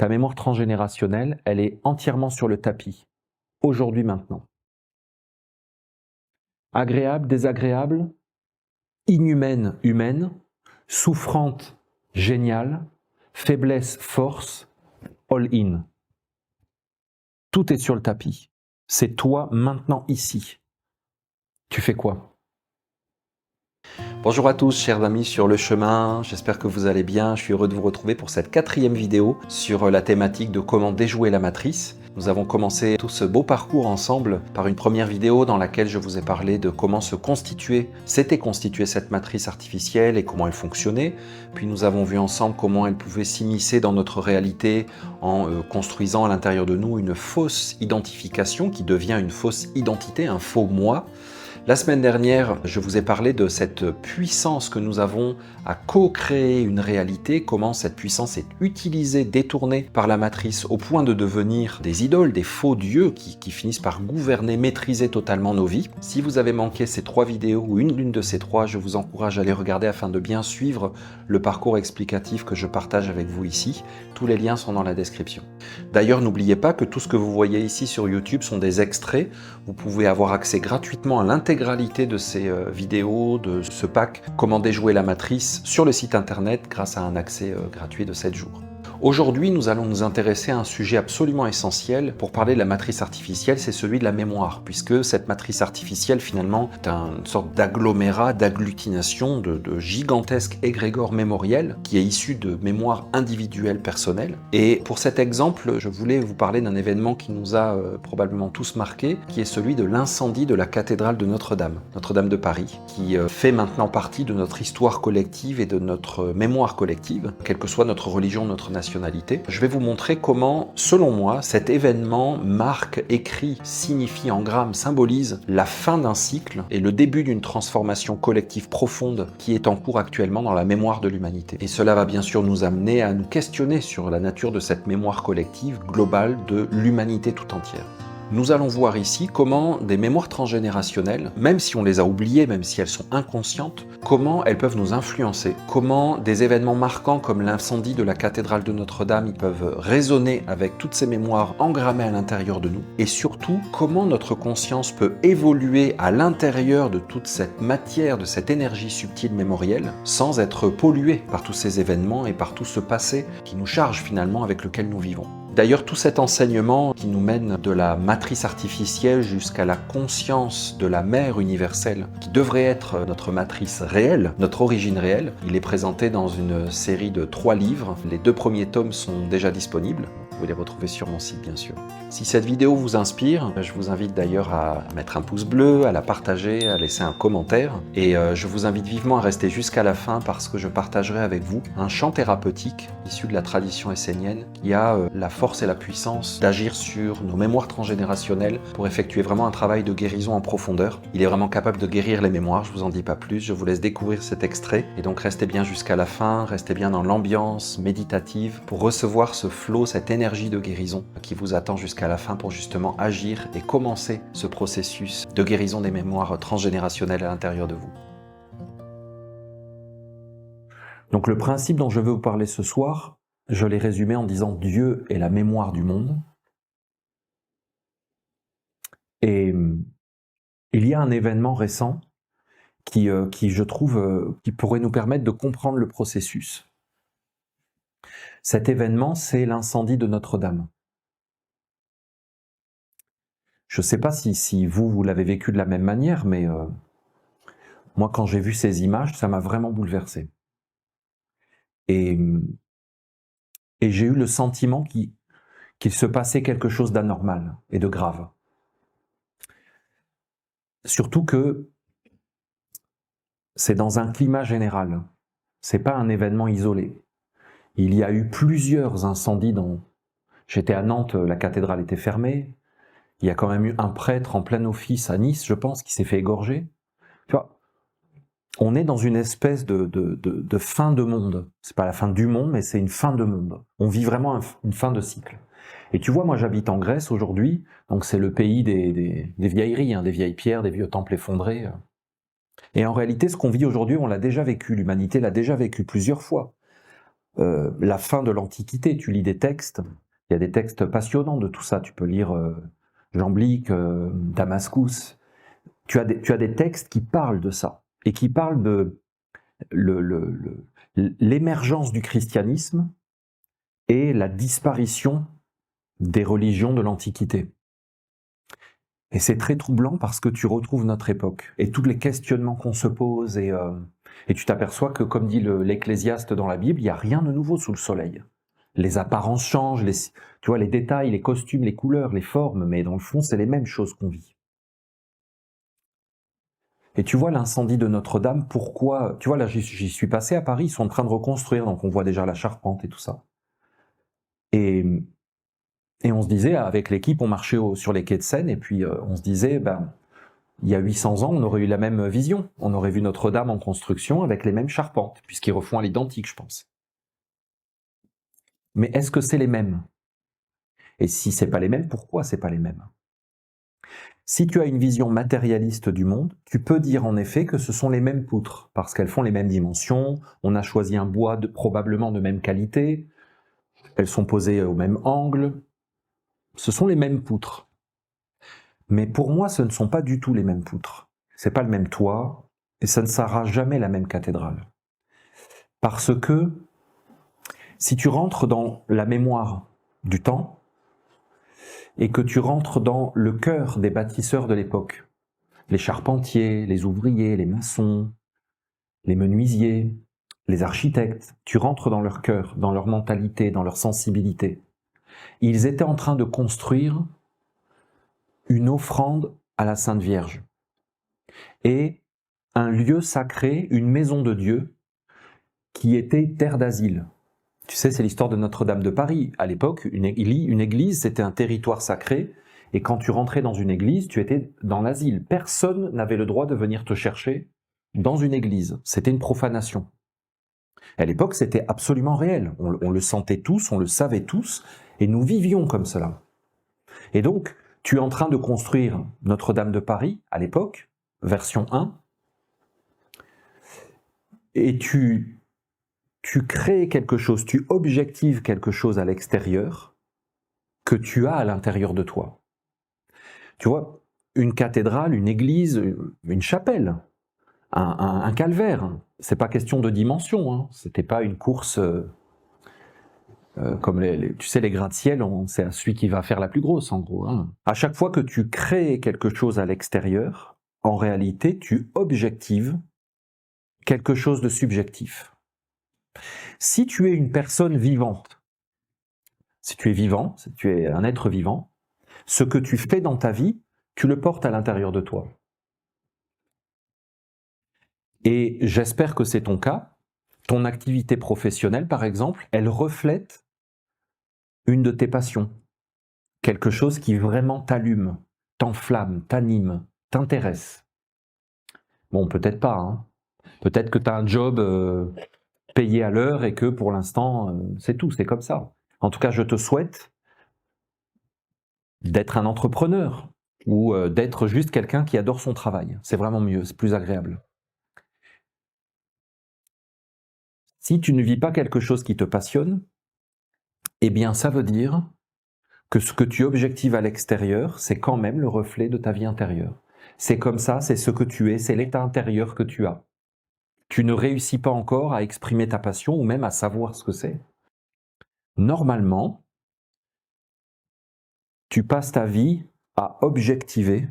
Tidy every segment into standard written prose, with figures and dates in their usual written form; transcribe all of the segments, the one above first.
Ta mémoire transgénérationnelle, elle est entièrement sur le tapis, aujourd'hui, maintenant. Agréable, désagréable, inhumaine, humaine, souffrante, géniale, faiblesse, force, all in. Tout est sur le tapis. C'est toi maintenant ici. Tu fais quoi? Bonjour à tous chers amis sur le chemin, j'espère que vous allez bien, je suis heureux de vous retrouver pour cette 4e vidéo sur la thématique de comment déjouer la matrice. Nous avons commencé tout ce beau parcours ensemble par une première vidéo dans laquelle je vous ai parlé de comment s'était constituée cette matrice artificielle et comment elle fonctionnait. Puis nous avons vu ensemble comment elle pouvait s'immiscer dans notre réalité en construisant à l'intérieur de nous une fausse identification qui devient une fausse identité, un faux moi. La semaine dernière, je vous ai parlé de cette puissance que nous avons à co-créer une réalité, comment cette puissance est utilisée, détournée par la matrice au point de devenir des idoles, des faux dieux qui finissent par gouverner, maîtriser totalement nos vies. Si vous avez manqué ces 3 vidéos ou l'une de ces 3, je vous encourage à les regarder afin de bien suivre le parcours explicatif que je partage avec vous ici. Tous les liens sont dans la description. D'ailleurs, n'oubliez pas que tout ce que vous voyez ici sur YouTube sont des extraits. Vous pouvez avoir accès gratuitement à l'intégralité de ces vidéos, de ce pack « Comment déjouer la matrice » sur le site internet grâce à un accès gratuit de 7 jours. Aujourd'hui, nous allons nous intéresser à un sujet absolument essentiel pour parler de la matrice artificielle, c'est celui de la mémoire, puisque cette matrice artificielle, finalement, est une sorte d'agglomérat, d'agglutination, de gigantesque égrégore mémoriel qui est issu de mémoire individuelle personnelle. Et pour cet exemple, je voulais vous parler d'un événement qui nous a probablement tous marqués, qui est celui de l'incendie de la cathédrale de Notre-Dame, Notre-Dame de Paris, qui fait maintenant partie de notre histoire collective et de notre mémoire collective, quelle que soit notre religion, notre nationalité. Je vais vous montrer comment, selon moi, cet événement marque, écrit, signifie en grammes, symbolise la fin d'un cycle et le début d'une transformation collective profonde qui est en cours actuellement dans la mémoire de l'humanité. Et cela va bien sûr nous amener à nous questionner sur la nature de cette mémoire collective globale de l'humanité tout entière. Nous allons voir ici comment des mémoires transgénérationnelles, même si on les a oubliées, même si elles sont inconscientes, comment elles peuvent nous influencer, comment des événements marquants comme l'incendie de la cathédrale de Notre-Dame, ils peuvent résonner avec toutes ces mémoires engrammées à l'intérieur de nous, et surtout comment notre conscience peut évoluer à l'intérieur de toute cette matière, de cette énergie subtile mémorielle, sans être polluée par tous ces événements et par tout ce passé qui nous charge finalement avec lequel nous vivons. D'ailleurs, tout cet enseignement qui nous mène de la matrice artificielle jusqu'à la conscience de la mère universelle, qui devrait être notre matrice réelle, notre origine réelle, il est présenté dans une série de 3 livres. Les 2 premiers tomes sont déjà disponibles. Vous pouvez les retrouver sur mon site, bien sûr. Si cette vidéo vous inspire, je vous invite d'ailleurs à mettre un pouce bleu, à la partager, à laisser un commentaire. Et je vous invite vivement à rester jusqu'à la fin parce que je partagerai avec vous un chant thérapeutique issu de la tradition essénienne qui a la force et la puissance d'agir sur nos mémoires transgénérationnelles pour effectuer vraiment un travail de guérison en profondeur. Il est vraiment capable de guérir les mémoires, je vous en dis pas plus, je vous laisse découvrir cet extrait. Et donc restez bien jusqu'à la fin, restez bien dans l'ambiance méditative pour recevoir ce flow, cette énergie de guérison qui vous attend jusqu'à la fin pour justement agir et commencer ce processus de guérison des mémoires transgénérationnelles à l'intérieur de vous. Donc le principe dont je veux vous parler ce soir, je l'ai résumé en disant Dieu est la mémoire du monde. Et il y a un événement récent qui je trouve, qui pourrait nous permettre de comprendre le processus. Cet événement, c'est l'incendie de Notre-Dame. Je ne sais pas si vous l'avez vécu de la même manière, mais moi, quand j'ai vu ces images, ça m'a vraiment bouleversé. Et j'ai eu le sentiment qu'il se passait quelque chose d'anormal et de grave. Surtout que c'est dans un climat général. C'est pas un événement isolé. Il y a eu plusieurs incendies J'étais à Nantes, la cathédrale était fermée. Il y a quand même eu un prêtre en plein office à Nice, je pense, qui s'est fait égorger. Tu vois, on est dans une espèce de fin de monde. C'est pas la fin du monde, mais c'est une fin de monde. On vit vraiment une fin de cycle. Et tu vois, moi j'habite en Grèce aujourd'hui, donc c'est le pays des vieilleries, des vieilles pierres, des vieux temples effondrés. Et en réalité, ce qu'on vit aujourd'hui, on l'a déjà vécu, l'humanité l'a déjà vécu plusieurs fois. la fin de l'Antiquité. Tu lis des textes, il y a des textes passionnants de tout ça. Tu peux lire Jamblique, Damascus. Tu as des textes qui parlent de ça et qui parlent de l'émergence du christianisme et la disparition des religions de l'Antiquité. Et c'est très troublant parce que tu retrouves notre époque et tous les questionnements qu'on se pose et tu t'aperçois que, comme dit l'Ecclésiaste dans la Bible, il n'y a rien de nouveau sous le soleil. Les apparences changent, tu vois, les détails, les costumes, les couleurs, les formes, mais dans le fond, c'est les mêmes choses qu'on vit. Et tu vois l'incendie de Notre-Dame, pourquoi? Tu vois, là, j'y suis passé à Paris, ils sont en train de reconstruire, donc on voit déjà la charpente et tout ça. Et on se disait, avec l'équipe, on marchait sur les quais de Seine, et puis on se disait, il y a 800 ans, on aurait eu la même vision. On aurait vu Notre-Dame en construction avec les mêmes charpentes, puisqu'ils refont à l'identique, je pense. Mais est-ce que c'est les mêmes? Et si c'est pas les mêmes, pourquoi c'est pas les mêmes? Si tu as une vision matérialiste du monde, tu peux dire en effet que ce sont les mêmes poutres, parce qu'elles font les mêmes dimensions, on a choisi un bois probablement de même qualité, elles sont posées au même angle, ce sont les mêmes poutres. Mais pour moi, ce ne sont pas du tout les mêmes poutres. C'est pas le même toit, et ça ne sera jamais la même cathédrale. Parce que si tu rentres dans la mémoire du temps, et que tu rentres dans le cœur des bâtisseurs de l'époque, les charpentiers, les ouvriers, les maçons, les menuisiers, les architectes, tu rentres dans leur cœur, dans leur mentalité, dans leur sensibilité. Ils étaient en train de construire une offrande à la Sainte Vierge et un lieu sacré, une maison de Dieu qui était terre d'asile. Tu sais, c'est l'histoire de Notre-Dame de Paris. À l'époque, une église, c'était un territoire sacré, et quand tu rentrais dans une église, tu étais dans l'asile. Personne n'avait le droit de venir te chercher dans une église. C'était une profanation. À l'époque, c'était absolument réel. On le sentait tous, on le savait tous, et nous vivions comme cela. Et donc, tu es en train de construire Notre-Dame de Paris, à l'époque, version 1, et tu crées quelque chose, tu objectives quelque chose à l'extérieur que tu as à l'intérieur de toi. Tu vois, une cathédrale, une église, une chapelle, un calvaire, c'est pas question de dimension, hein. C'était pas une course comme tu sais, les gratte-ciel, c'est celui qui va faire la plus grosse en gros, hein. À chaque fois que tu crées quelque chose à l'extérieur, en réalité, tu objectives quelque chose de subjectif. Si tu es une personne vivante, si tu es vivant, si tu es un être vivant, ce que tu fais dans ta vie, tu le portes à l'intérieur de toi. Et j'espère que c'est ton cas. Ton activité professionnelle, par exemple, elle reflète une de tes passions. Quelque chose qui vraiment t'allume, t'enflamme, t'anime, t'intéresse. Bon, peut-être pas, hein. Peut-être que tu as un job payé à l'heure et que pour l'instant, c'est tout, c'est comme ça. En tout cas, je te souhaite d'être un entrepreneur ou d'être juste quelqu'un qui adore son travail. C'est vraiment mieux, c'est plus agréable. Si tu ne vis pas quelque chose qui te passionne, eh bien ça veut dire que ce que tu objectives à l'extérieur, c'est quand même le reflet de ta vie intérieure. C'est comme ça, c'est ce que tu es, c'est l'état intérieur que tu as. Tu ne réussis pas encore à exprimer ta passion ou même à savoir ce que c'est. Normalement, tu passes ta vie à objectiver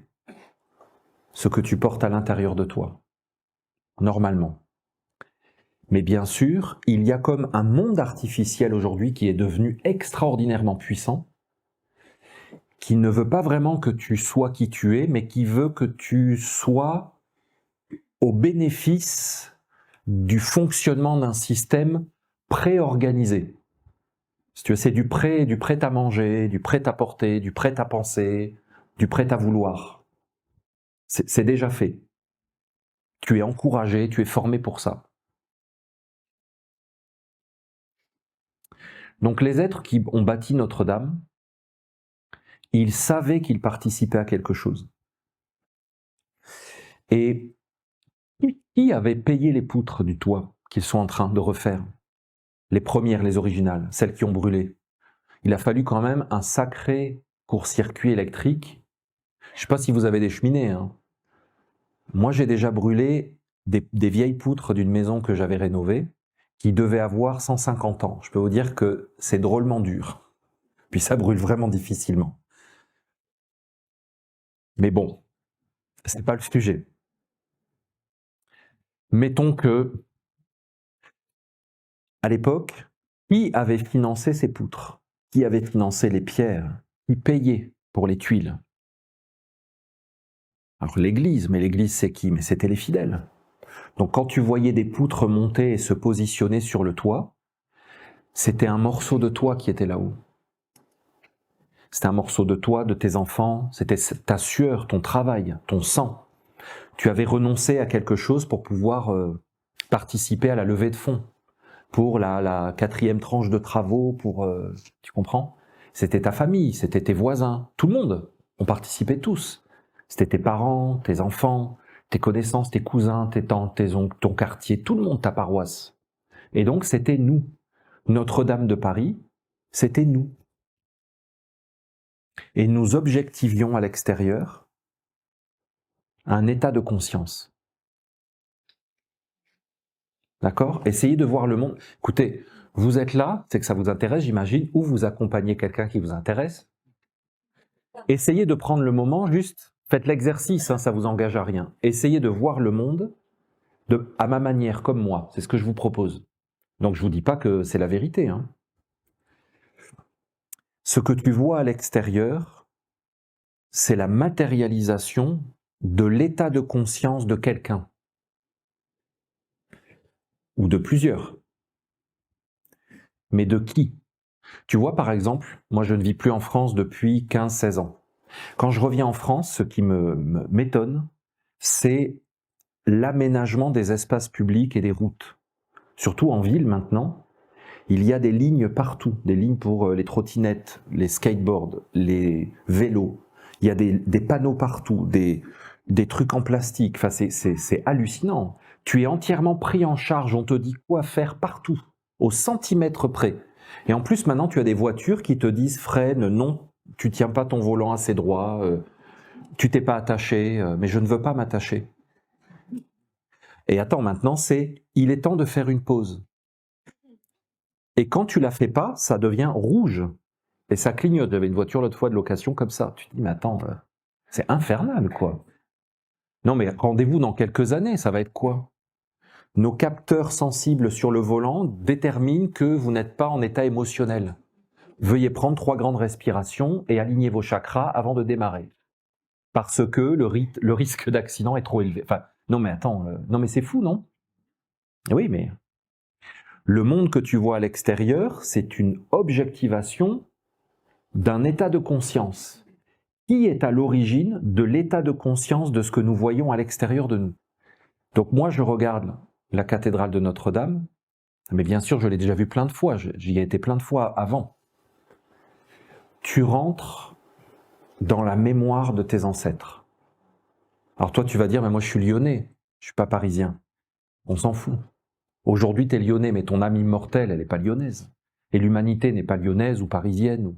ce que tu portes à l'intérieur de toi. Normalement. Mais bien sûr, il y a comme un monde artificiel aujourd'hui qui est devenu extraordinairement puissant, qui ne veut pas vraiment que tu sois qui tu es, mais qui veut que tu sois au bénéfice du fonctionnement d'un système préorganisé. Si tu veux, c'est du prêt à manger, du prêt à porter, du prêt à penser, du prêt à vouloir. C'est déjà fait. Tu es encouragé, tu es formé pour ça. Donc les êtres qui ont bâti Notre-Dame, ils savaient qu'ils participaient à quelque chose. Et qui avait payé les poutres du toit qu'ils sont en train de refaire? les premières, les originales, celles qui ont brûlé. Il a fallu quand même un sacré court-circuit électrique. Je ne sais pas si vous avez des cheminées, hein. Moi, j'ai déjà brûlé des vieilles poutres d'une maison que j'avais rénovée, qui devait avoir 150 ans. Je peux vous dire que c'est drôlement dur. Puis ça brûle vraiment difficilement. Mais bon, c'est pas le sujet. Mettons que, à l'époque, qui avait financé ces poutres? Qui avait financé les pierres? Qui payait pour les tuiles? Alors l'Église, mais l'Église c'est qui? Mais c'était les fidèles. Donc quand tu voyais des poutres monter et se positionner sur le toit, c'était un morceau de toi qui était là-haut. C'était un morceau de toi, de tes enfants, c'était ta sueur, ton travail, ton sang. Tu avais renoncé à quelque chose pour pouvoir participer à la levée de fonds, pour la 4e tranche de travaux, tu comprends? C'était ta famille, c'était tes voisins, tout le monde, on participait tous. C'était tes parents, tes enfants, tes connaissances, tes cousins, tes tantes, tes oncles, ton quartier, tout le monde, ta paroisse. Et donc c'était nous. Notre-Dame de Paris, c'était nous. Et nous objectivions à l'extérieur un état de conscience. D'accord? Essayez de voir le monde. Écoutez, vous êtes là, c'est que ça vous intéresse, j'imagine, ou vous accompagnez quelqu'un qui vous intéresse. Essayez de prendre le moment, juste, faites l'exercice, hein, ça vous engage à rien. Essayez de voir le monde à ma manière, comme moi. C'est ce que je vous propose. Donc je vous dis pas que c'est la vérité, hein. Ce que tu vois à l'extérieur, c'est la matérialisation de l'état de conscience de quelqu'un. Ou de plusieurs. Mais de qui? Tu vois, par exemple, moi je ne vis plus en France depuis 15-16 ans. Quand je reviens en France, ce qui m'étonne, c'est l'aménagement des espaces publics et des routes. Surtout en ville maintenant, il y a des lignes partout, des lignes pour les trottinettes, les skateboards, les vélos. Il y a des panneaux partout, des trucs en plastique. Enfin, c'est hallucinant. Tu es entièrement pris en charge, on te dit quoi faire partout, au centimètre près. Et en plus, maintenant, tu as des voitures qui te disent freine, non, tu tiens pas ton volant assez droit, tu t'es pas attaché, mais je ne veux pas m'attacher. Et attends, maintenant, il est temps de faire une pause. Et quand tu la fais pas, ça devient rouge. Et ça clignote. J'avais une voiture l'autre fois de location comme ça. Tu te dis, mais attends, c'est infernal, quoi. Non, mais rendez-vous dans quelques années, ça va être quoi? Nos capteurs sensibles sur le volant déterminent que vous n'êtes pas en état émotionnel. Veuillez prendre 3 grandes respirations et aligner vos chakras avant de démarrer. Parce que le risque d'accident est trop élevé. Enfin, non mais attends, non mais c'est fou, non? Oui, mais le monde que tu vois à l'extérieur, c'est une objectivation d'un état de conscience. Qui est à l'origine de l'état de conscience de ce que nous voyons à l'extérieur de nous? Donc moi, je regarde la cathédrale de Notre-Dame, mais bien sûr, je l'ai déjà vue plein de fois, j'y ai été plein de fois avant. Tu rentres dans la mémoire de tes ancêtres. Alors toi, tu vas dire, mais moi je suis lyonnais, je suis pas parisien. On s'en fout. Aujourd'hui, tu es lyonnais, mais ton âme immortelle, elle n'est pas lyonnaise. Et l'humanité n'est pas lyonnaise ou parisienne.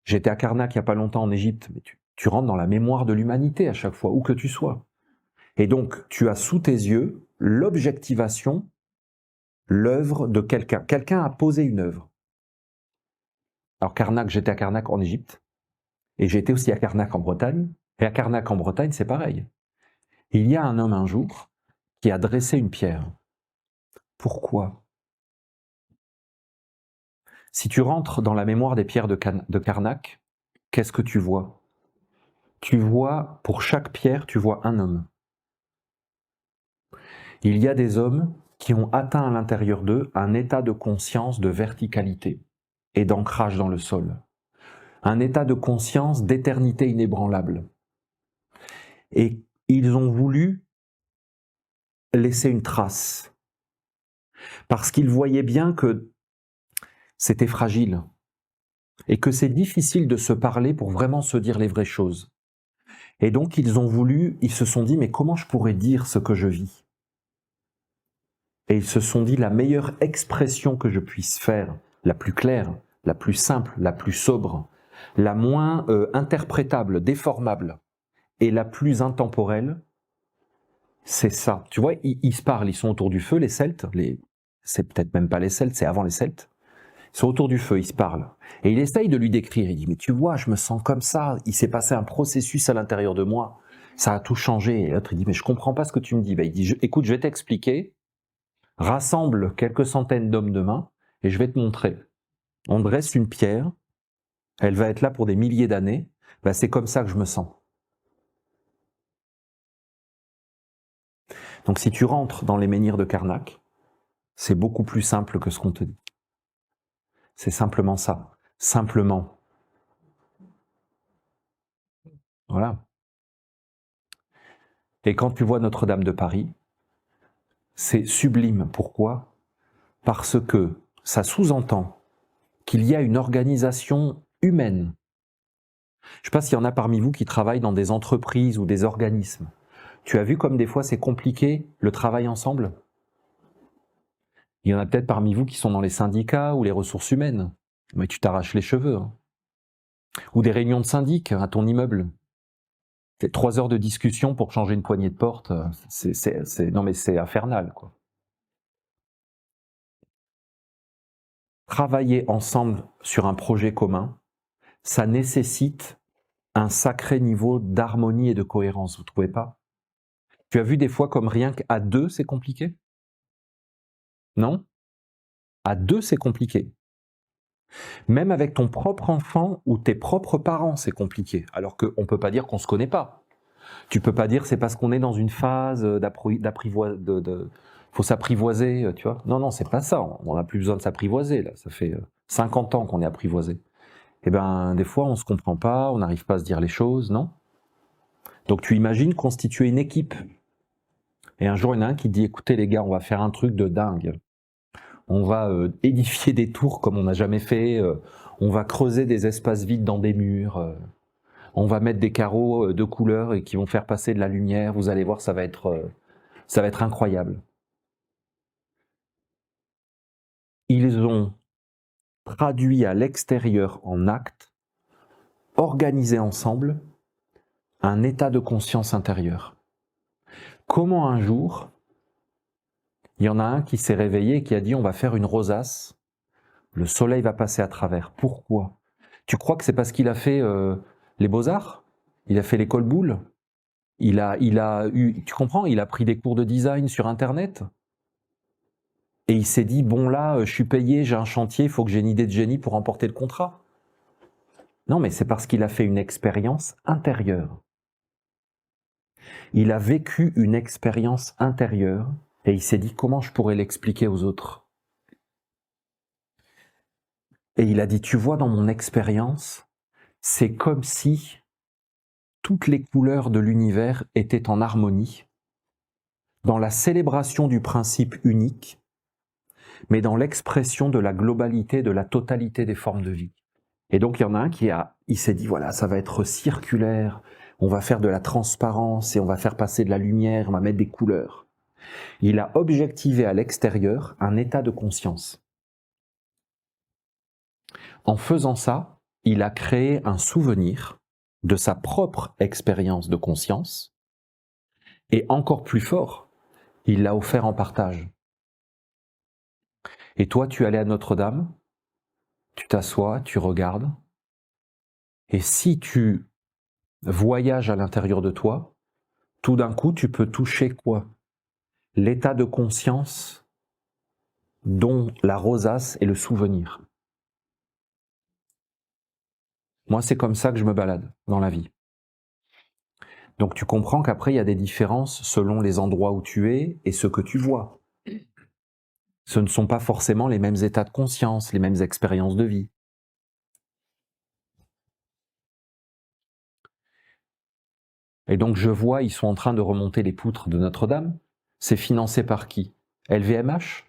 J'étais à Karnak il n'y a pas longtemps en Égypte, mais tu rentres dans la mémoire de l'humanité à chaque fois, où que tu sois. Et donc, tu as sous tes yeux l'objectivation, l'œuvre de quelqu'un. Quelqu'un a posé une œuvre. Alors Karnak, j'étais à Karnak en Égypte, et j'ai été aussi à Karnak en Bretagne, et à Karnak en Bretagne, c'est pareil. Il y a un homme un jour qui a dressé une pierre. Pourquoi? Si tu rentres dans la mémoire des pierres de Karnak, qu'est-ce que tu vois? Tu vois, pour chaque pierre, tu vois un homme. Il y a des hommes qui ont atteint à l'intérieur d'eux un état de conscience de verticalité et d'ancrage dans le sol. Un état de conscience d'éternité inébranlable. Et ils ont voulu laisser une trace. Parce qu'ils voyaient bien que c'était fragile. Et que c'est difficile de se parler pour vraiment se dire les vraies choses. Et donc ils se sont dit, mais comment je pourrais dire ce que je vis? Et ils se sont dit la meilleure expression que je puisse faire, la plus claire, la plus simple, la plus sobre, la moins interprétable, déformable et la plus intemporelle, c'est ça. Tu vois, ils se parlent, ils sont autour du feu, les Celtes, c'est peut-être même pas les Celtes, c'est avant les Celtes. Ils sont autour du feu, ils se parlent. Et il essaye de lui décrire, il dit, mais tu vois, je me sens comme ça, il s'est passé un processus à l'intérieur de moi, ça a tout changé. Et l'autre, il dit, mais je comprends pas ce que tu me dis. Ben, il dit, écoute, je vais t'expliquer, rassemble quelques centaines d'hommes demain, et je vais te montrer. On dresse une pierre, elle va être là pour des milliers d'années, ben, c'est comme ça que je me sens. Donc si tu rentres dans les menhirs de Karnak, c'est beaucoup plus simple que ce qu'on te dit. C'est simplement ça. Simplement. Voilà. Et quand tu vois Notre-Dame de Paris, c'est sublime. Pourquoi? Parce que ça sous-entend qu'il y a une organisation humaine. Je ne sais pas s'il y en a parmi vous qui travaillent dans des entreprises ou des organismes. Tu as vu comme des fois c'est compliqué le travail ensemble? Il y en a peut-être parmi vous qui sont dans les syndicats ou les ressources humaines. Mais tu t'arraches les cheveux. Hein. Ou des réunions de syndic à ton immeuble. 3 heures de discussion pour changer une poignée de porte, non mais c'est infernal, quoi. Travailler ensemble sur un projet commun, ça nécessite un sacré niveau d'harmonie et de cohérence, vous ne trouvez pas? Tu as vu des fois comme rien qu'à 2, c'est compliqué? Non? À 2, c'est compliqué. Même avec ton propre enfant ou tes propres parents, c'est compliqué. Alors qu'on ne peut pas dire qu'on ne se connaît pas. Tu peux pas dire c'est parce qu'on est dans une phase faut s'apprivoiser, tu vois. Non, c'est pas ça. On n'a plus besoin de s'apprivoiser, là. Ça fait 50 ans qu'on est apprivoisé. Eh bien, des fois, on se comprend pas, on n'arrive pas à se dire les choses, non? Donc, tu imagines constituer une équipe. Et un jour, il y en a un qui dit, écoutez les gars, on va faire un truc de dingue. On va édifier des tours comme on n'a jamais fait. On va creuser des espaces vides dans des murs. On va mettre des carreaux de couleur et qui vont faire passer de la lumière. Vous allez voir, ça va être incroyable. Ils ont traduit à l'extérieur en actes, organisé ensemble, un état de conscience intérieure. Comment un jour, il y en a un qui s'est réveillé et qui a dit on va faire une rosace, le soleil va passer à travers. Pourquoi? Tu crois que c'est parce qu'il a fait les beaux-arts? Il a fait l'école Boulle? Il a eu, tu comprends, il a pris des cours de design sur Internet? Et il s'est dit, bon là, je suis payé, j'ai un chantier, il faut que j'ai une idée de génie pour remporter le contrat. Non, mais c'est parce qu'il a fait une expérience intérieure. Il a vécu une expérience intérieure et il s'est dit, comment je pourrais l'expliquer aux autres? Et il a dit, tu vois, dans mon expérience, c'est comme si toutes les couleurs de l'univers étaient en harmonie, dans la célébration du principe unique, mais dans l'expression de la globalité, de la totalité des formes de vie. Et donc il y en a un il s'est dit, voilà, ça va être circulaire, on va faire de la transparence et on va faire passer de la lumière, on va mettre des couleurs. Il a objectivé à l'extérieur un état de conscience. En faisant ça, il a créé un souvenir de sa propre expérience de conscience et encore plus fort, il l'a offert en partage. Et toi, tu allais à Notre-Dame, tu t'assois, tu regardes, et si tu voyages à l'intérieur de toi, tout d'un coup, tu peux toucher quoi? L'état de conscience dont la rosace est le souvenir. Moi, c'est comme ça que je me balade dans la vie. Donc tu comprends qu'après, il y a des différences selon les endroits où tu es et ce que tu vois. Ce ne sont pas forcément les mêmes états de conscience, les mêmes expériences de vie. Et donc je vois, ils sont en train de remonter les poutres de Notre-Dame. C'est financé par qui? LVMH?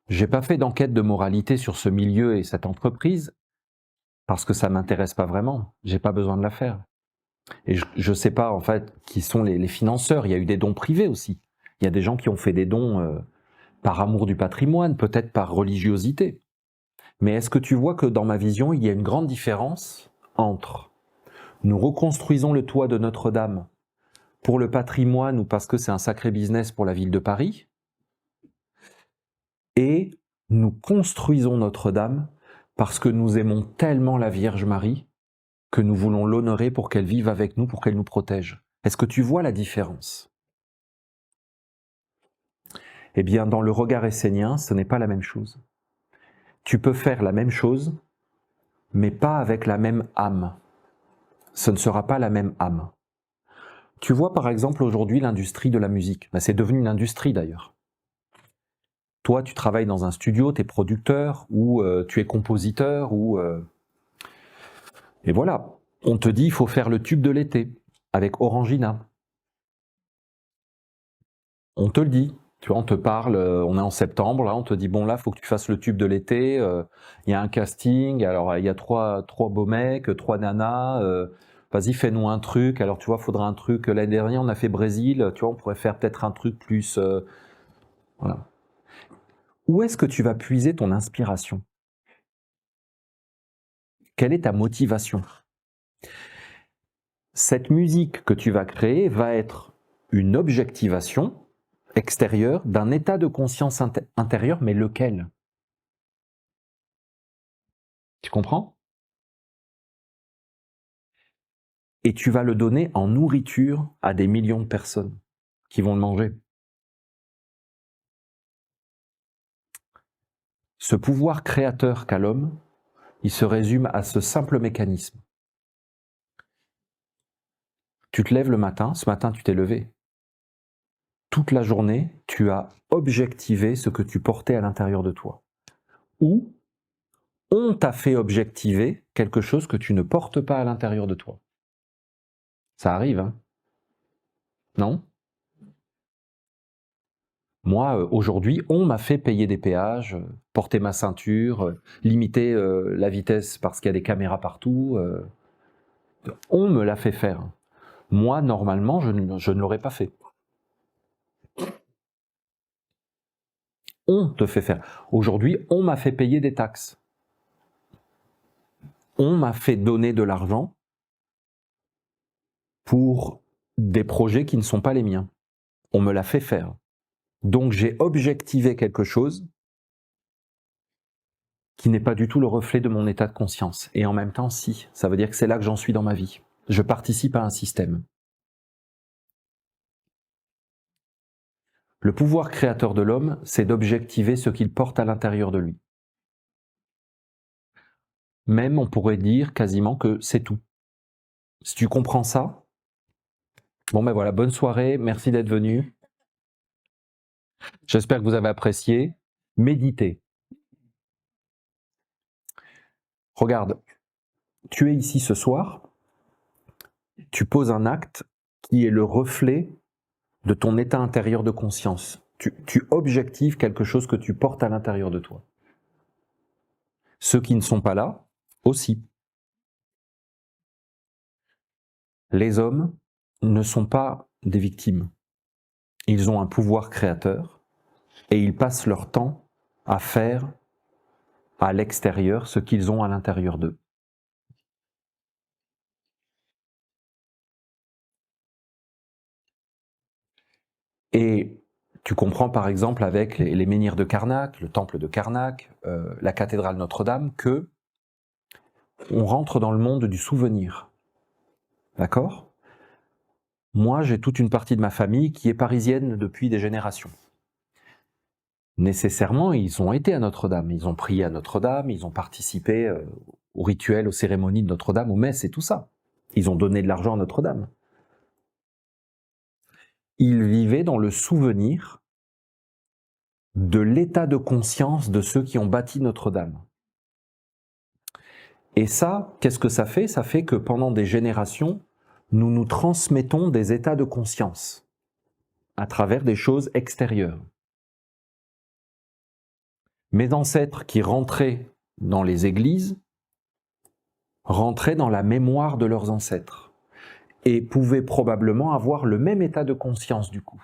J'ai pas fait d'enquête de moralité sur ce milieu et cette entreprise parce que ça m'intéresse pas vraiment. J'ai pas besoin de la faire. Et je sais pas en fait qui sont les financeurs. Il y a eu des dons privés aussi. Il y a des gens qui ont fait des dons par amour du patrimoine, peut-être par religiosité. Mais est-ce que tu vois que dans ma vision, il y a une grande différence entre nous reconstruisons le toit de Notre-Dame pour le patrimoine ou parce que c'est un sacré business pour la ville de Paris, et nous construisons Notre-Dame parce que nous aimons tellement la Vierge Marie que nous voulons l'honorer pour qu'elle vive avec nous, pour qu'elle nous protège. Est-ce que tu vois la différence? Eh bien, dans le regard essénien, ce n'est pas la même chose. Tu peux faire la même chose, mais pas avec la même âme. Ce ne sera pas la même âme. Tu vois par exemple aujourd'hui l'industrie de la musique. C'est devenu une industrie d'ailleurs. Toi, tu travailles dans un studio, tu es producteur, ou tu es compositeur, et voilà, on te dit il faut faire le tube de l'été, avec Orangina. On te le dit, tu vois, on te parle, on est en septembre, là, on te dit bon là, il faut que tu fasses le tube de l'été, il y a un casting, alors il y a trois beaux mecs, 3 nanas, vas-y fais-nous un truc, alors tu vois, il faudra un truc, l'année dernière on a fait Brésil, tu vois, on pourrait faire peut-être un truc plus... voilà. Où est-ce que tu vas puiser ton inspiration? Quelle est ta motivation? Cette musique que tu vas créer va être une objectivation extérieure d'un état de conscience intérieur, mais lequel? Tu comprends? Et tu vas le donner en nourriture à des millions de personnes qui vont le manger. Ce pouvoir créateur qu'a l'homme, il se résume à ce simple mécanisme. Tu te lèves le matin, ce matin tu t'es levé. Toute la journée, tu as objectivé ce que tu portais à l'intérieur de toi. Ou on t'a fait objectiver quelque chose que tu ne portes pas à l'intérieur de toi. Ça arrive, hein? Non? Moi, aujourd'hui, on m'a fait payer des péages, porter ma ceinture, limiter la vitesse parce qu'il y a des caméras partout. On me l'a fait faire. Moi, normalement, je ne l'aurais pas fait. On te fait faire. Aujourd'hui, on m'a fait payer des taxes. On m'a fait donner de l'argent pour des projets qui ne sont pas les miens. On me l'a fait faire. Donc j'ai objectivé quelque chose qui n'est pas du tout le reflet de mon état de conscience. Et en même temps, si. Ça veut dire que c'est là que j'en suis dans ma vie. Je participe à un système. Le pouvoir créateur de l'homme, c'est d'objectiver ce qu'il porte à l'intérieur de lui. Même, on pourrait dire quasiment que c'est tout. Si tu comprends ça, bon ben voilà, bonne soirée, merci d'être venu. J'espère que vous avez apprécié. Méditez. Regarde, tu es ici ce soir, tu poses un acte qui est le reflet de ton état intérieur de conscience. Tu objectives quelque chose que tu portes à l'intérieur de toi. Ceux qui ne sont pas là, aussi. Les hommes ne sont pas des victimes. Ils ont un pouvoir créateur et ils passent leur temps à faire à l'extérieur ce qu'ils ont à l'intérieur d'eux. Et tu comprends par exemple avec les menhirs de Karnak, le temple de Karnak, la cathédrale Notre-Dame, que on rentre dans le monde du souvenir. D'accord? Moi, j'ai toute une partie de ma famille qui est parisienne depuis des générations. Nécessairement, ils ont été à Notre-Dame, ils ont prié à Notre-Dame, ils ont participé aux rituels, aux cérémonies de Notre-Dame, aux messes et tout ça. Ils ont donné de l'argent à Notre-Dame. Ils vivaient dans le souvenir de l'état de conscience de ceux qui ont bâti Notre-Dame. Et ça, qu'est-ce que ça fait? Ça fait que pendant des générations, nous nous transmettons des états de conscience à travers des choses extérieures. Mes ancêtres qui rentraient dans les églises rentraient dans la mémoire de leurs ancêtres et pouvaient probablement avoir le même état de conscience du coup.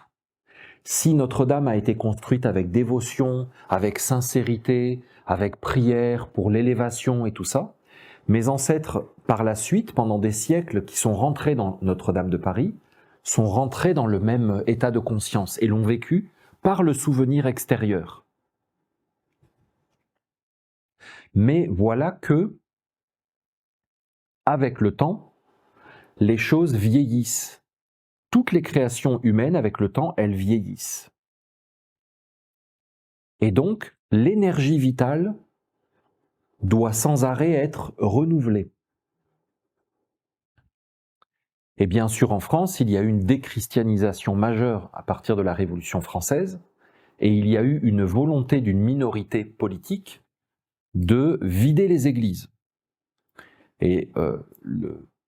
Si Notre-Dame a été construite avec dévotion, avec sincérité, avec prière pour l'élévation et tout ça, mes ancêtres, par la suite, pendant des siècles, qui sont rentrés dans Notre-Dame de Paris, sont rentrés dans le même état de conscience et l'ont vécu par le souvenir extérieur. Mais voilà que, avec le temps, les choses vieillissent. Toutes les créations humaines, avec le temps, elles vieillissent. Et donc, l'énergie vitale doit sans arrêt être renouvelée. Et bien sûr, en France, il y a eu une déchristianisation majeure à partir de la Révolution française, et il y a eu une volonté d'une minorité politique de vider les églises. Et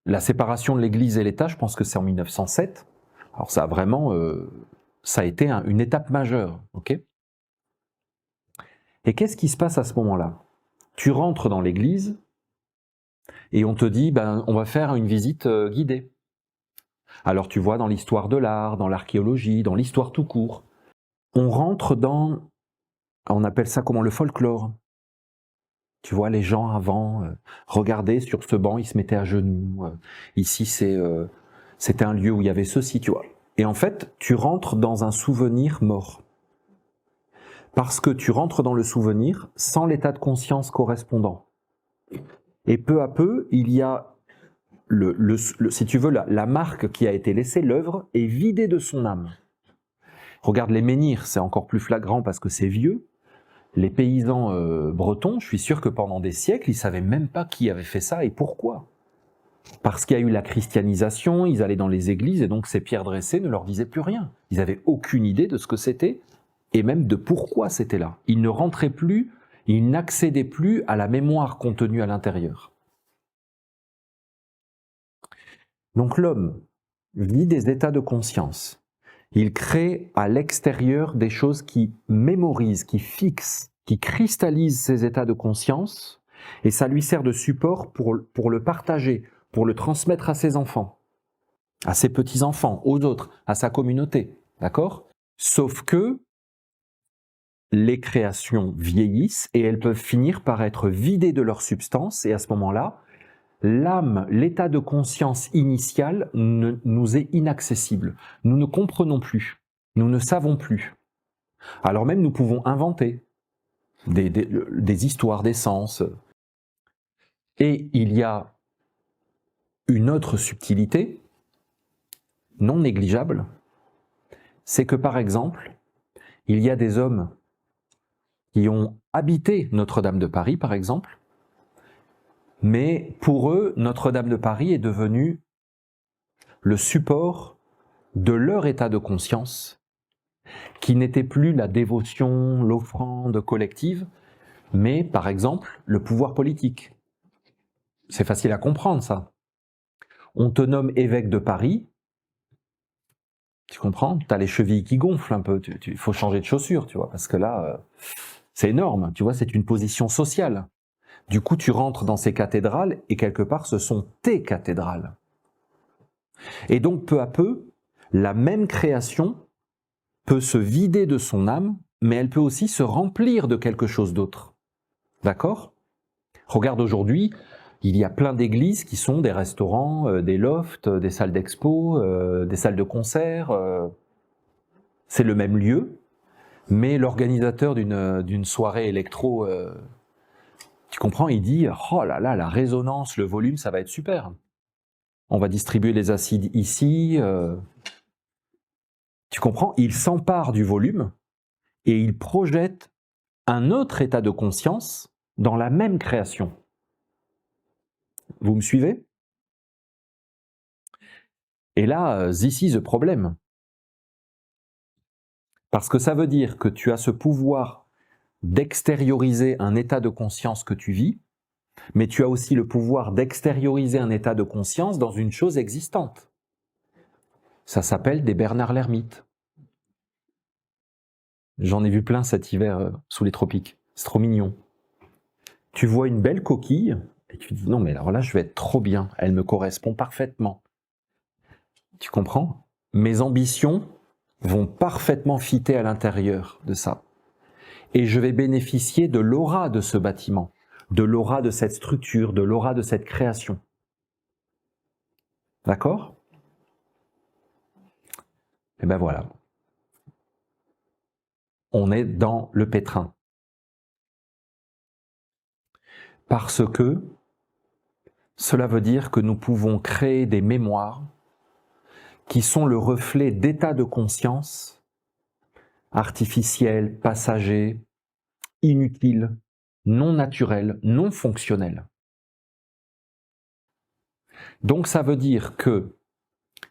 la séparation de l'Église et l'État, je pense que c'est en 1907. Alors ça a vraiment, ça a été une étape majeure, ok ? Et qu'est-ce qui se passe à ce moment-là ? Tu rentres dans l'Église et on te dit, on va faire une visite guidée. Alors tu vois, dans l'histoire de l'art, dans l'archéologie, dans l'histoire tout court, on rentre dans, on appelle ça comment, le folklore. Tu vois, les gens avant, regardaient sur ce banc, ils se mettaient à genoux. Ici, c'était un lieu où il y avait ceci, tu vois. Et en fait, tu rentres dans un souvenir mort. Parce que tu rentres dans le souvenir sans l'état de conscience correspondant. Et peu à peu, il y a, si tu veux, la marque qui a été laissée, l'œuvre, est vidée de son âme. Regarde les menhirs, c'est encore plus flagrant parce que c'est vieux. Les paysans bretons, je suis sûr que pendant des siècles, ils ne savaient même pas qui avait fait ça et pourquoi. Parce qu'il y a eu la christianisation, ils allaient dans les églises et donc ces pierres dressées ne leur disaient plus rien. Ils n'avaient aucune idée de ce que c'était et même de pourquoi c'était là. Ils ne rentraient plus, ils n'accédaient plus à la mémoire contenue à l'intérieur. Donc l'homme vit des états de conscience. Il crée à l'extérieur des choses qui mémorisent, qui fixent, qui cristallisent ces états de conscience, et ça lui sert de support pour le partager, pour le transmettre à ses enfants, à ses petits-enfants, aux autres, à sa communauté, d'accord ? Sauf que les créations vieillissent et elles peuvent finir par être vidées de leur substance, et à ce moment-là, l'âme, l'état de conscience initial nous est inaccessible. Nous ne comprenons plus, nous ne savons plus. Alors même nous pouvons inventer des histoires, des sens. Et il y a une autre subtilité, non négligeable, c'est que par exemple, il y a des hommes qui ont habité Notre-Dame de Paris, par exemple, mais pour eux, Notre-Dame de Paris est devenue le support de leur état de conscience, qui n'était plus la dévotion, l'offrande collective, mais par exemple le pouvoir politique. C'est facile à comprendre ça. On te nomme évêque de Paris, tu comprends ? Tu as les chevilles qui gonflent un peu, il faut changer de chaussures, tu vois, parce que là, c'est énorme, tu vois, c'est une position sociale. Du coup, tu rentres dans ces cathédrales et quelque part, ce sont tes cathédrales. Et donc, peu à peu, la même création peut se vider de son âme, mais elle peut aussi se remplir de quelque chose d'autre. D'accord ? Regarde aujourd'hui, il y a plein d'églises qui sont des restaurants, des lofts, des salles d'expo, des salles de concert. C'est le même lieu, mais l'organisateur d'une soirée électro, tu comprends, il dit « Oh là là, la résonance, le volume, ça va être super. On va distribuer les acides ici. » Tu comprends ? Il s'empare du volume et il projette un autre état de conscience dans la même création. Vous me suivez ? Et là, this is the problem. Parce que ça veut dire que tu as ce pouvoir d'extérioriser un état de conscience que tu vis, mais tu as aussi le pouvoir d'extérioriser un état de conscience dans une chose existante. Ça s'appelle des Bernard l'Ermite. J'en ai vu plein cet hiver sous les tropiques. C'est trop mignon. Tu vois une belle coquille et tu te dis non mais alors là je vais être trop bien, elle me correspond parfaitement. Tu comprends ? Mes ambitions vont parfaitement fitter à l'intérieur de ça. Et je vais bénéficier de l'aura de ce bâtiment, de l'aura de cette structure, de l'aura de cette création. D'accord? Et ben voilà. On est dans le pétrin. Parce que cela veut dire que nous pouvons créer des mémoires qui sont le reflet d'états de conscience artificiels, passagers, inutiles, non naturels, non fonctionnels. Donc ça veut dire que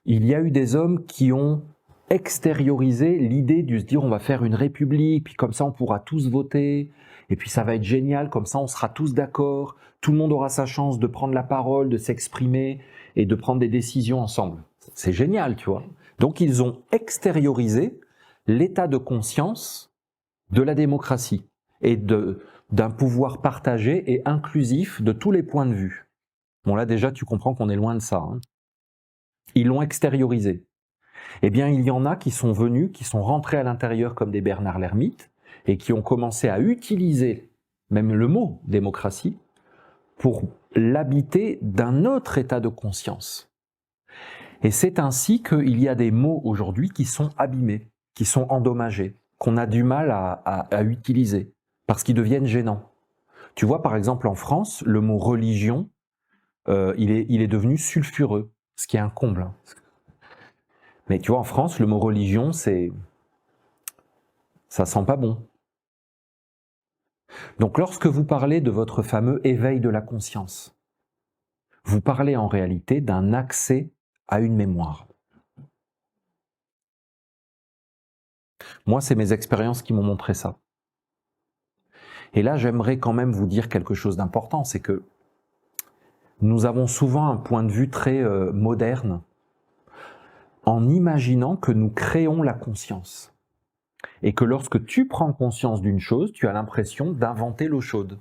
il y a eu des hommes qui ont extériorisé l'idée de se dire on va faire une république, puis comme ça on pourra tous voter, et puis ça va être génial, comme ça on sera tous d'accord, tout le monde aura sa chance de prendre la parole, de s'exprimer et de prendre des décisions ensemble. C'est génial, tu vois. Donc ils ont extériorisé l'état de conscience de la démocratie et d'un pouvoir partagé et inclusif de tous les points de vue. Bon là déjà tu comprends qu'on est loin de ça. Hein. Ils l'ont extériorisé. Eh bien il y en a qui sont venus, qui sont rentrés à l'intérieur comme des Bernard l'Ermite et qui ont commencé à utiliser même le mot démocratie pour l'habiter d'un autre état de conscience. Et c'est ainsi qu'il y a des mots aujourd'hui qui sont abîmés, qui sont endommagés, qu'on a du mal à utiliser, parce qu'ils deviennent gênants. Tu vois, par exemple, en France, le mot religion, il est devenu sulfureux, ce qui est un comble. Hein. Mais tu vois, en France, le mot religion, ça sent pas bon. Donc lorsque vous parlez de votre fameux éveil de la conscience, vous parlez en réalité d'un accès à une mémoire. Moi, c'est mes expériences qui m'ont montré ça. Et là, j'aimerais quand même vous dire quelque chose d'important, c'est que nous avons souvent un point de vue très moderne en imaginant que nous créons la conscience. Et que lorsque tu prends conscience d'une chose, tu as l'impression d'inventer l'eau chaude,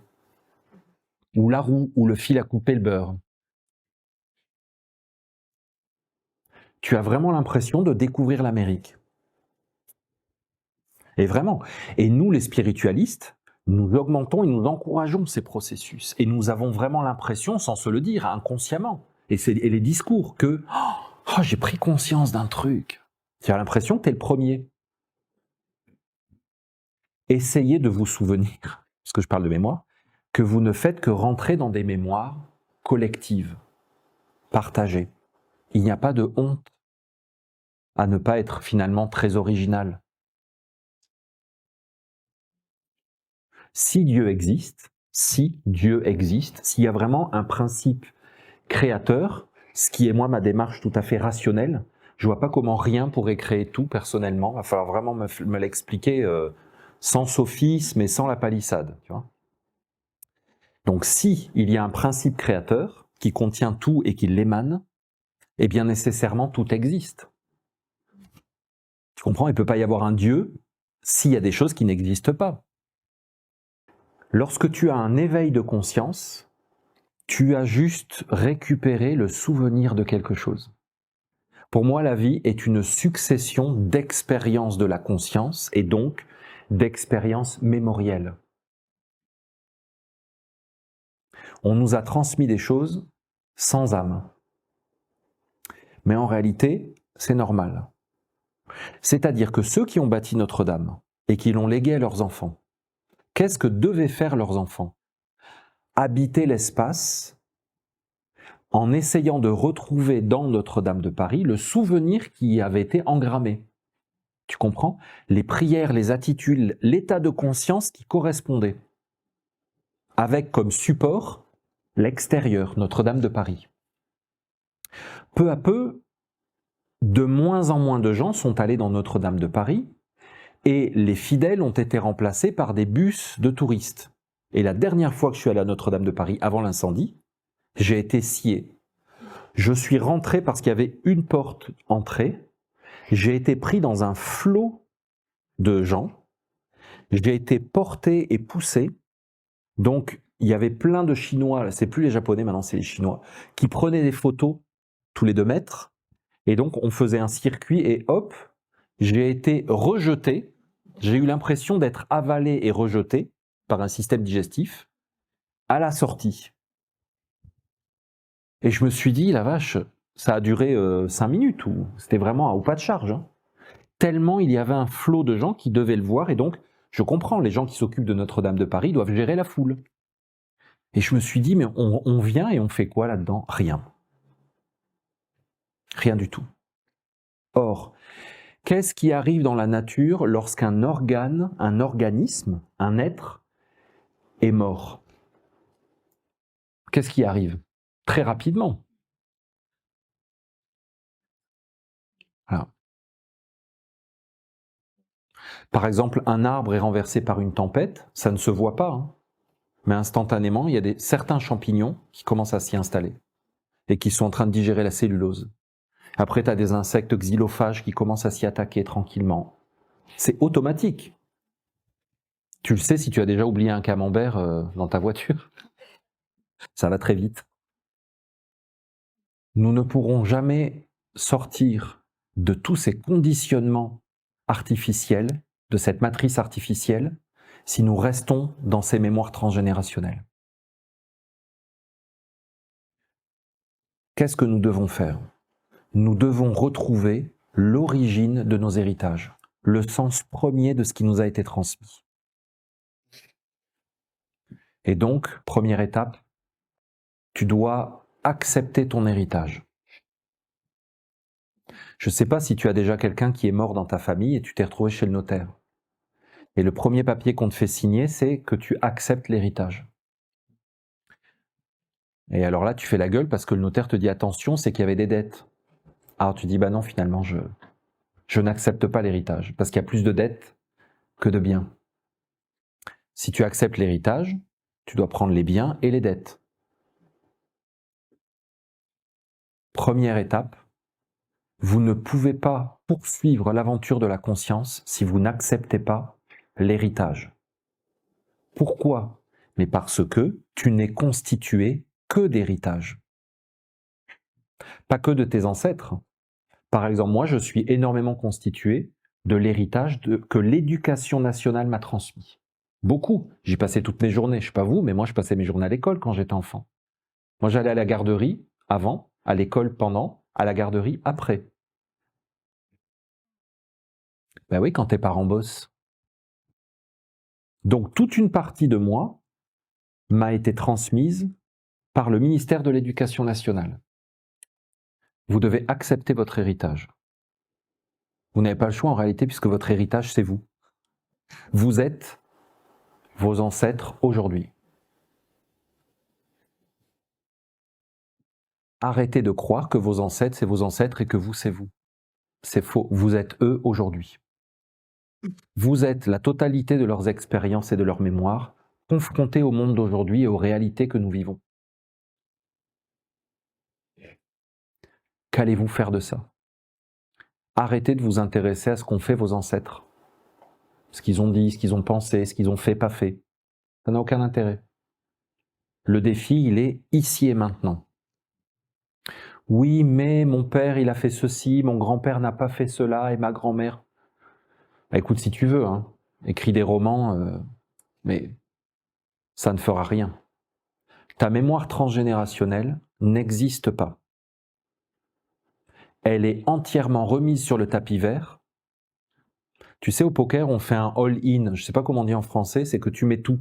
ou la roue, ou le fil à couper le beurre. Tu as vraiment l'impression de découvrir l'Amérique. Et vraiment. Et nous, les spiritualistes, nous augmentons et nous encourageons ces processus. Et nous avons vraiment l'impression, sans se le dire, inconsciemment, et les discours, que « Oh, j'ai pris conscience d'un truc ». Tu as l'impression que tu es le premier. Essayez de vous souvenir, parce que je parle de mémoire, que vous ne faites que rentrer dans des mémoires collectives, partagées. Il n'y a pas de honte à ne pas être finalement très original. Si Dieu existe, s'il y a vraiment un principe créateur, ce qui est moi ma démarche tout à fait rationnelle, je vois pas comment rien pourrait créer tout personnellement, il va falloir vraiment me l'expliquer sans sophisme et sans la palissade. Tu vois. Donc si il y a un principe créateur qui contient tout et qui l'émane, eh bien nécessairement tout existe. Tu comprends? Il ne peut pas y avoir un Dieu s'il y a des choses qui n'existent pas. Lorsque tu as un éveil de conscience, tu as juste récupéré le souvenir de quelque chose. Pour moi, la vie est une succession d'expériences de la conscience et donc d'expériences mémorielles. On nous a transmis des choses sans âme. Mais en réalité, c'est normal. C'est-à-dire que ceux qui ont bâti Notre-Dame et qui l'ont légué à leurs enfants, qu'est-ce que devaient faire leurs enfants? Habiter l'espace en essayant de retrouver dans Notre-Dame de Paris le souvenir qui y avait été engrammé. Tu comprends? Les prières, les attitudes, l'état de conscience qui correspondait. Avec comme support l'extérieur, Notre-Dame de Paris. Peu à peu, de moins en moins de gens sont allés dans Notre-Dame de Paris et les fidèles ont été remplacés par des bus de touristes. Et la dernière fois que je suis allé à Notre-Dame de Paris avant l'incendie, j'ai été scié. Je suis rentré parce qu'il y avait une porte entrée. J'ai été pris dans un flot de gens. J'ai été porté et poussé. Donc, il y avait plein de Chinois, c'est plus les Japonais, maintenant c'est les Chinois, qui prenaient des photos tous les 2 mètres. Et donc, on faisait un circuit et hop, j'ai été rejeté, j'ai eu l'impression d'être avalé et rejeté par un système digestif à la sortie. Et je me suis dit, la vache, ça a duré 5 minutes, ou c'était vraiment au pas de charge. Hein. Tellement il y avait un flot de gens qui devaient le voir, et donc je comprends, les gens qui s'occupent de Notre-Dame de Paris doivent gérer la foule. Et je me suis dit, mais on vient et on fait quoi là-dedans? Rien. Rien du tout. Or, qu'est-ce qui arrive dans la nature lorsqu'un organe, un organisme, un être est mort? Qu'est-ce qui arrive? Très rapidement. Alors, par exemple, un arbre est renversé par une tempête, ça ne se voit pas, hein, mais instantanément, il y a certains champignons qui commencent à s'y installer et qui sont en train de digérer la cellulose. Après, tu as des insectes xylophages qui commencent à s'y attaquer tranquillement. C'est automatique. Tu le sais si tu as déjà oublié un camembert dans ta voiture. Ça va très vite. Nous ne pourrons jamais sortir de tous ces conditionnements artificiels, de cette matrice artificielle, si nous restons dans ces mémoires transgénérationnelles. Qu'est-ce que nous devons faire? Nous devons retrouver l'origine de nos héritages, le sens premier de ce qui nous a été transmis. Et donc, première étape, tu dois accepter ton héritage. Je ne sais pas si tu as déjà quelqu'un qui est mort dans ta famille et tu t'es retrouvé chez le notaire. Et le premier papier qu'on te fait signer, c'est que tu acceptes l'héritage. Et alors là, tu fais la gueule parce que le notaire te dit attention, c'est qu'il y avait des dettes. Alors tu dis bah non, finalement, je n'accepte pas l'héritage parce qu'il y a plus de dettes que de biens. Si tu acceptes l'héritage, tu dois prendre les biens et les dettes. Première étape, vous ne pouvez pas poursuivre l'aventure de la conscience si vous n'acceptez pas l'héritage. Pourquoi? Mais parce que tu n'es constitué que d'héritage. Pas que de tes ancêtres. Par exemple, moi, je suis énormément constitué de l'héritage que l'éducation nationale m'a transmis. Beaucoup. J'y passais toutes mes journées. Je ne sais pas vous, mais moi, je passais mes journées à l'école quand j'étais enfant. Moi, j'allais à la garderie avant, à l'école pendant, à la garderie après. Ben oui, quand tes parents bossent. Donc, toute une partie de moi m'a été transmise par le ministère de l'Éducation nationale. Vous devez accepter votre héritage. Vous n'avez pas le choix en réalité puisque votre héritage, c'est vous. Vous êtes vos ancêtres aujourd'hui. Arrêtez de croire que vos ancêtres, c'est vos ancêtres et que vous, c'est vous. C'est faux. Vous êtes eux aujourd'hui. Vous êtes la totalité de leurs expériences et de leurs mémoires, confrontés au monde d'aujourd'hui et aux réalités que nous vivons. Qu'allez-vous faire de ça? Arrêtez de vous intéresser à ce qu'ont fait vos ancêtres. Ce qu'ils ont dit, ce qu'ils ont pensé, ce qu'ils ont fait, pas fait. Ça n'a aucun intérêt. Le défi, il est ici et maintenant. Oui, mais mon père, il a fait ceci, mon grand-père n'a pas fait cela, et ma grand-mère... Bah, écoute, si tu veux, hein, écris des romans, mais ça ne fera rien. Ta mémoire transgénérationnelle n'existe pas. Elle est entièrement remise sur le tapis vert. Tu sais, au poker, on fait un all-in. Je ne sais pas comment on dit en français, c'est que tu mets tout.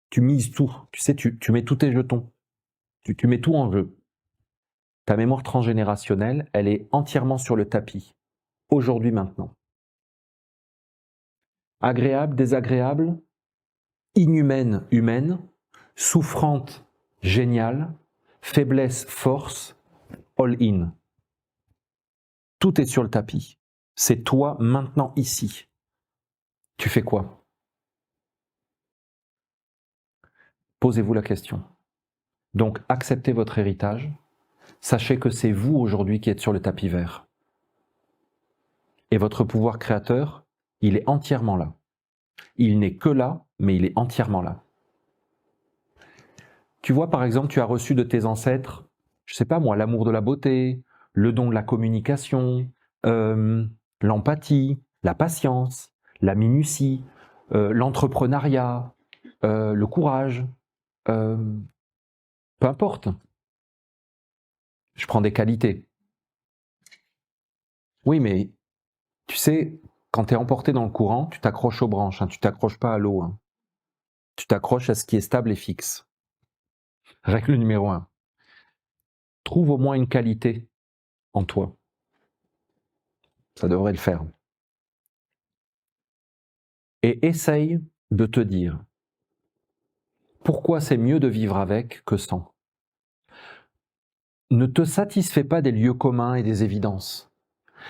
Tu mises tout. Tu sais, tu mets tous tes jetons. Tu mets tout en jeu. Ta mémoire transgénérationnelle, elle est entièrement sur le tapis. Aujourd'hui, maintenant. Agréable, désagréable, inhumaine, humaine, souffrante, géniale, faiblesse, force, all-in. Tout est sur le tapis. C'est toi maintenant ici. Tu fais quoi? Posez-vous la question. Donc, acceptez votre héritage. Sachez que c'est vous aujourd'hui qui êtes sur le tapis vert. Et votre pouvoir créateur, il est entièrement là. Il n'est que là, mais il est entièrement là. Tu vois, par exemple, tu as reçu de tes ancêtres, je ne sais pas moi, l'amour de la beauté, le don de la communication, l'empathie, la patience, la minutie, l'entrepreneuriat, le courage, peu importe. Je prends des qualités. Oui, mais tu sais, quand tu es emporté dans le courant, tu t'accroches aux branches, hein, tu t'accroches pas à l'eau. Hein. Tu t'accroches à ce qui est stable et fixe. Règle numéro 1. Trouve au moins une qualité en toi. Ça devrait le faire. Et essaye de te dire pourquoi c'est mieux de vivre avec que sans. Ne te satisfais pas des lieux communs et des évidences.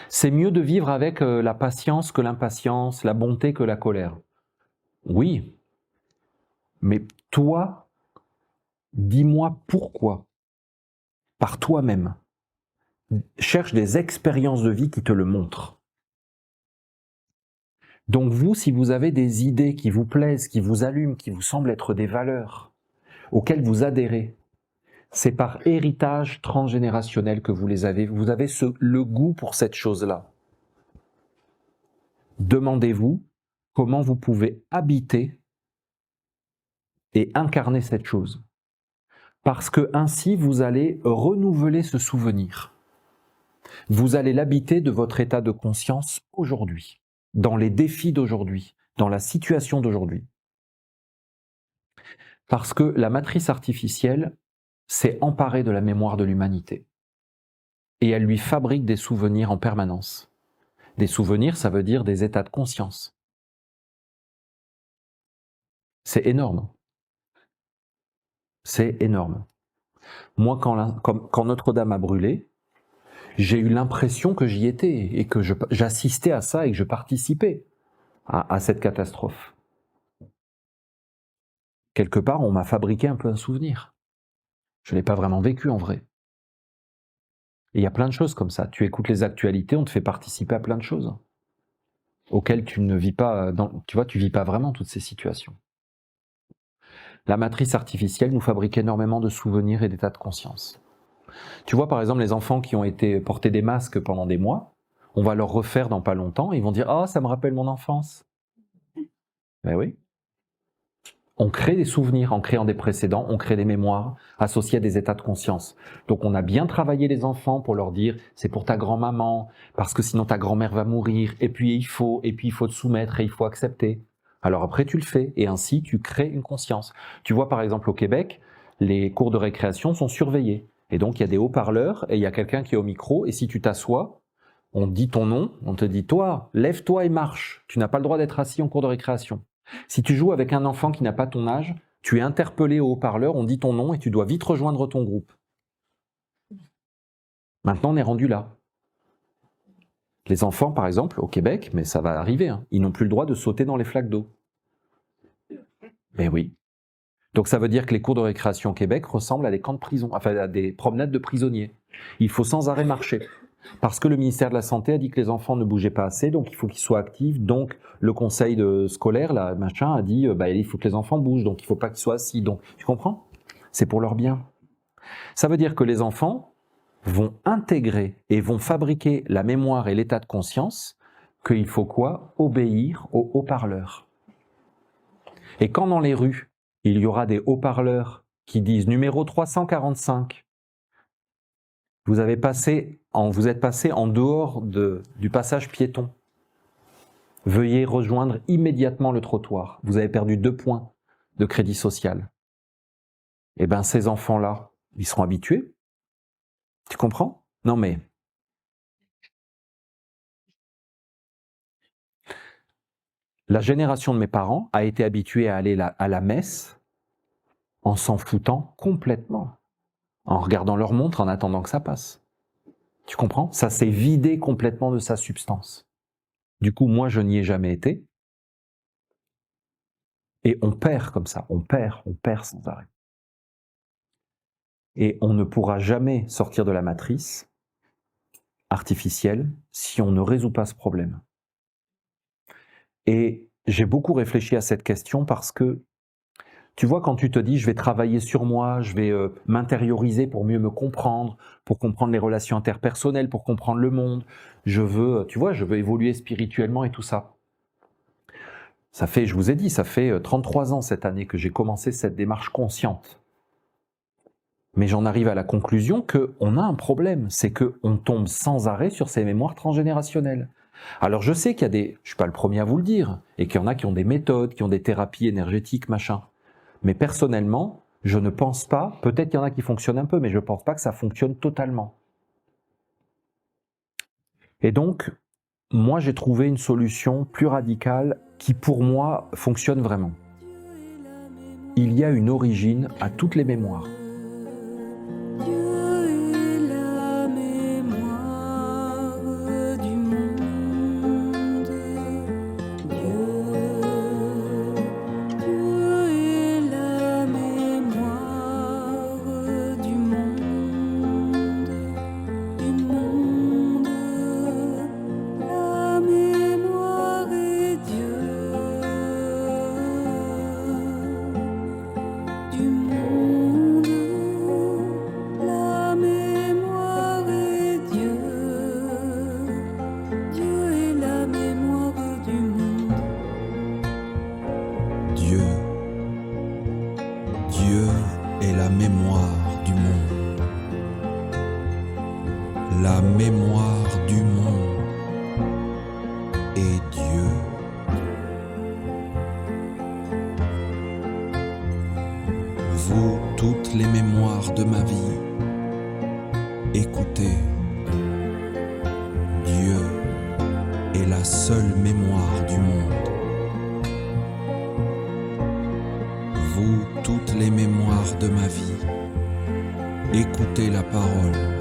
C'est mieux de vivre avec la patience que l'impatience, la bonté que la colère. Oui, mais toi, dis-moi pourquoi, par toi-même. Cherche des expériences de vie qui te le montrent. Donc vous, si vous avez des idées qui vous plaisent, qui vous allument, qui vous semblent être des valeurs, auxquelles vous adhérez, c'est par héritage transgénérationnel que vous les avez. Vous avez le goût pour cette chose-là. Demandez-vous comment vous pouvez habiter et incarner cette chose. Parce que ainsi, vous allez renouveler ce souvenir. Vous allez l'habiter de votre état de conscience aujourd'hui, dans les défis d'aujourd'hui, dans la situation d'aujourd'hui. Parce que la matrice artificielle s'est emparée de la mémoire de l'humanité. Et elle lui fabrique des souvenirs en permanence. Des souvenirs, ça veut dire des états de conscience. C'est énorme. C'est énorme. Moi, quand Notre-Dame a brûlé, j'ai eu l'impression que j'y étais et que j'assistais à ça et que je participais à cette catastrophe. Quelque part, on m'a fabriqué un peu un souvenir. Je ne l'ai pas vraiment vécu en vrai. Et il y a plein de choses comme ça. Tu écoutes les actualités, on te fait participer à plein de choses auxquelles tu ne vis pas, tu vis pas vraiment toutes ces situations. La matrice artificielle nous fabrique énormément de souvenirs et d'états de conscience. Tu vois, par exemple, les enfants qui ont été portés des masques pendant des mois, on va leur refaire dans pas longtemps, et ils vont dire « Ah, ça me rappelle mon enfance ». Ben oui. On crée des souvenirs en créant des précédents, on crée des mémoires associées à des états de conscience. Donc on a bien travaillé les enfants pour leur dire « c'est pour ta grand-maman, parce que sinon ta grand-mère va mourir, et puis il faut te soumettre et il faut accepter ». Alors après tu le fais, et ainsi tu crées une conscience. Tu vois par exemple au Québec, les cours de récréation sont surveillés. Et donc il y a des haut-parleurs, et il y a quelqu'un qui est au micro, et si tu t'assois, on dit ton nom, on te dit « toi, lève-toi et marche, tu n'as pas le droit d'être assis en cours de récréation ». Si tu joues avec un enfant qui n'a pas ton âge, tu es interpellé au haut-parleur, on dit ton nom et tu dois vite rejoindre ton groupe. Maintenant, on est rendu là. Les enfants, par exemple, au Québec, mais ça va arriver, hein, ils n'ont plus le droit de sauter dans les flaques d'eau. Mais oui. Donc ça veut dire que les cours de récréation au Québec ressemblent à des camps de prison, enfin à des promenades de prisonniers. Il faut sans arrêt marcher. Parce que le ministère de la Santé a dit que les enfants ne bougeaient pas assez, donc il faut qu'ils soient actifs. Donc le conseil scolaire, là, machin, a dit il faut que les enfants bougent, donc il ne faut pas qu'ils soient assis. Donc tu comprends? C'est pour leur bien. Ça veut dire que les enfants vont intégrer et vont fabriquer la mémoire et l'état de conscience qu'il faut quoi? Obéir aux haut-parleurs. Et quand dans les rues, il y aura des haut-parleurs qui disent numéro 345, vous êtes passé en dehors du passage piéton. Veuillez rejoindre immédiatement le trottoir. Vous avez perdu 2 points de crédit social. Eh bien, ces enfants-là, ils seront habitués. Tu comprends? Non mais... La génération de mes parents a été habituée à aller à la messe en s'en foutant complètement, en regardant leur montre en attendant que ça passe. Tu comprends? Ça s'est vidé complètement de sa substance. Du coup, moi, je n'y ai jamais été. Et on perd comme ça, on perd sans arrêt. Et on ne pourra jamais sortir de la matrice artificielle si on ne résout pas ce problème. Et j'ai beaucoup réfléchi à cette question parce que Tu vois, quand tu te dis, je vais travailler sur moi, je vais m'intérioriser pour mieux me comprendre, pour comprendre les relations interpersonnelles, pour comprendre le monde, je veux évoluer spirituellement et tout ça. Ça fait, je vous ai dit, ça fait 33 ans cette année que j'ai commencé cette démarche consciente. Mais j'en arrive à la conclusion qu'on a un problème, c'est qu'on tombe sans arrêt sur ces mémoires transgénérationnelles. Alors je sais qu'il y a des, je ne suis pas le premier à vous le dire, et qu'il y en a qui ont des méthodes, qui ont des thérapies énergétiques, machin. Mais personnellement, je ne pense pas, peut-être qu'il y en a qui fonctionnent un peu, mais je ne pense pas que ça fonctionne totalement. Et donc, moi j'ai trouvé une solution plus radicale qui pour moi fonctionne vraiment. Il y a une origine à toutes les mémoires. Dieu est la mémoire du monde. La mémoire du monde est Dieu. Vous, toutes les mémoires de ma vie, écoutez. Dieu est la seule mémoire du monde. Vous, toutes les mémoires de ma vie, écoutez la parole